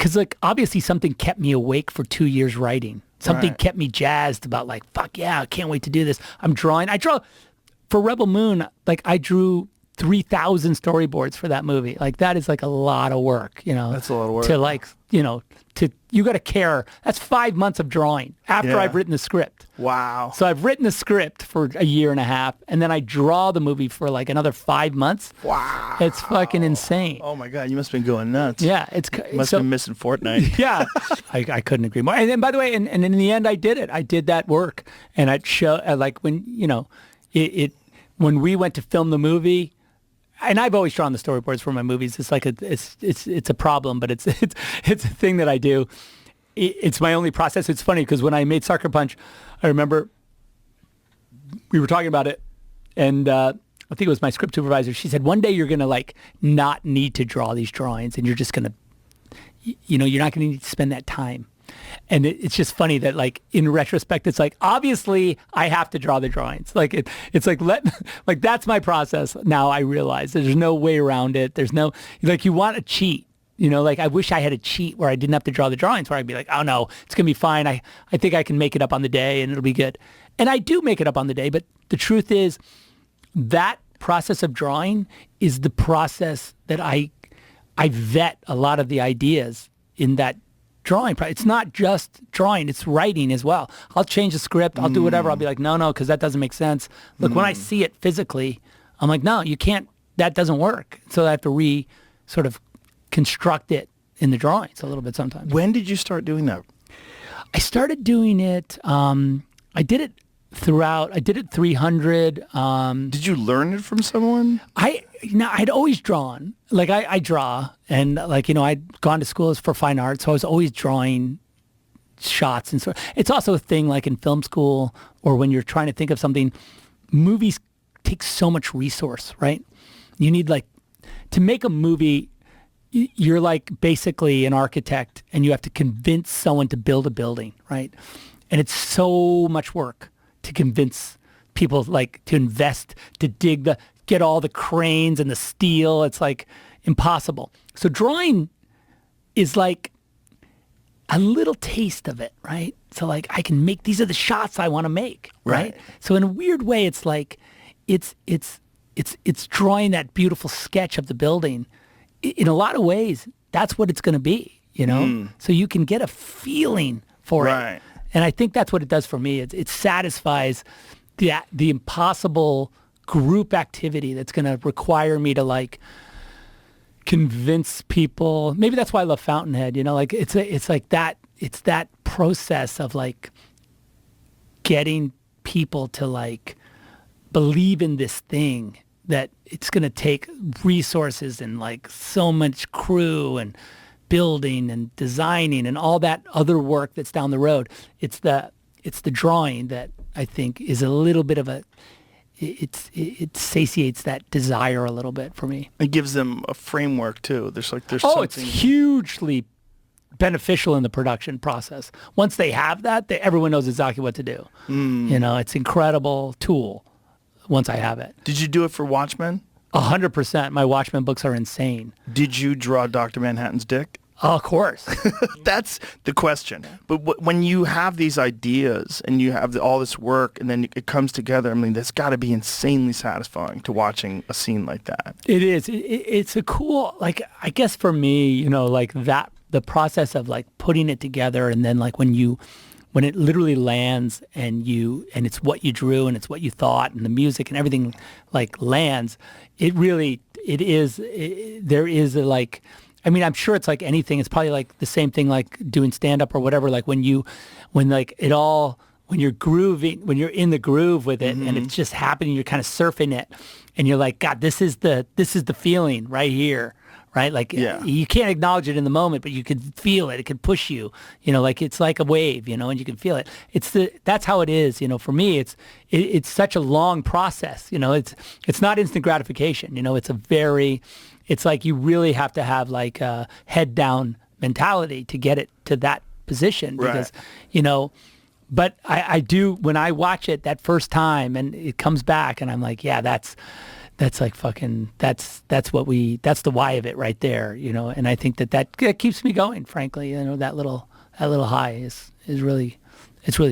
because like obviously something kept me awake for 2 years writing. Something Right. kept me jazzed about like, fuck yeah, I can't wait to do this. I'm drawing. I draw for Rebel Moon. Like I drew 3,000 storyboards for that movie. Like that is like a lot of work, you know. That's a lot of work. To like, you know, you got to care. That's 5 months of drawing after Yeah. I've written the script. Wow. So I've written the script for a year and a half, and then I draw the movie for like another 5 months. Wow. It's fucking insane. Oh my God, you must have been going nuts. Yeah, Must so, have been missing Fortnite. yeah, I couldn't agree more. And then, by the way, and in the end, I did it. I did that work, and I'd show like when you know, when we went to film the movie. And I've always drawn the storyboards for my movies. It's like it's a problem, but it's a thing that I do. It's my only process. It's funny because when I made Sucker Punch, I remember we were talking about it, and I think it was my script supervisor. She said, one day you're gonna like not need to draw these drawings, and you're just gonna, you know, you're not gonna need to spend that time. And it's just funny that like in retrospect, it's like, obviously I have to draw the drawings. Like it's like, like that's my process. Now I realize there's no way around it. There's no, like you want a cheat, you know, like I wish I had a cheat where I didn't have to draw the drawings, where I'd be like, oh no, it's going to be fine. I think I can make it up on the day and it'll be good. And I do make it up on the day. But the truth is that process of drawing is the process that I vet a lot of the ideas in that drawing. It's not just drawing, it's writing as well. I'll change the script, I'll do whatever. I'll be like, no, because that doesn't make sense. Look, when I see it physically, I'm like, no, you can't, that doesn't work. So I have to sort of construct it in the drawings a little bit sometimes. When did you start doing that? I started doing it, I did it throughout, I did it 300. Did you learn it from someone? I'd always drawn. Like I draw, and like, you know, I'd gone to schools for fine arts, so I was always drawing shots. And so it's also a thing like in film school or when you're trying to think of something, movies take so much resource, right? You need like, to make a movie, you're like basically an architect and you have to convince someone to build a building, right? And it's so much work to convince people like to invest, to get all the cranes and the steel. It's like impossible. So drawing is like a little taste of it, right? So like I can make, these are the shots I want to make, right? So in a weird way, it's like, it's drawing that beautiful sketch of the building. In a lot of ways, that's what it's going to be, you know? So you can get a feeling for it. And I think that's what it does for me. It satisfies the impossible group activity that's going to require me to like convince people. Maybe that's why I love Fountainhead, you know, like it's like that, it's that process of like getting people to like believe in this thing that it's going to take resources and like so much crew and building and designing and all that other work that's down the road. It's the drawing that I think is a little bit of it satiates that desire a little bit for me. It gives them a framework too. There's something. It's hugely beneficial in the production process. Once they have that, everyone knows exactly what to do. You know, it's an incredible tool once I have it. Did you do it for Watchmen? 100%. My Watchmen books are insane. Did you draw Dr. Manhattan's dick? Oh, of course. That's the question. But when you have these ideas and you have all this work and then it comes together, I mean, that's got to be insanely satisfying to watching a scene like that. It is. It's a cool, like, I guess for me, you know, like that, the process of like putting it together and then like when it literally lands and it's what you drew and it's what you thought and the music and everything like lands, there is a like, I mean, I'm sure it's like anything. It's probably like the same thing like doing stand-up or whatever. Like when you're grooving, when you're in the groove with it and it's just happening, you're kind of surfing it and you're like, God, this is the feeling right here, right? Like you can't acknowledge it in the moment, but you can feel it. It can push you, you know, like it's like a wave, you know, and you can feel it. That's how it is, you know. For me, it's such a long process, you know. It's not instant gratification, you know. It's like you really have to have like a head down mentality to get it to that position because, you know, but I do, when I watch it that first time and it comes back and I'm like, yeah, that's like fucking, that's the why of it right there, you know. And I think that keeps me going, frankly. You know, that little high is really, it's really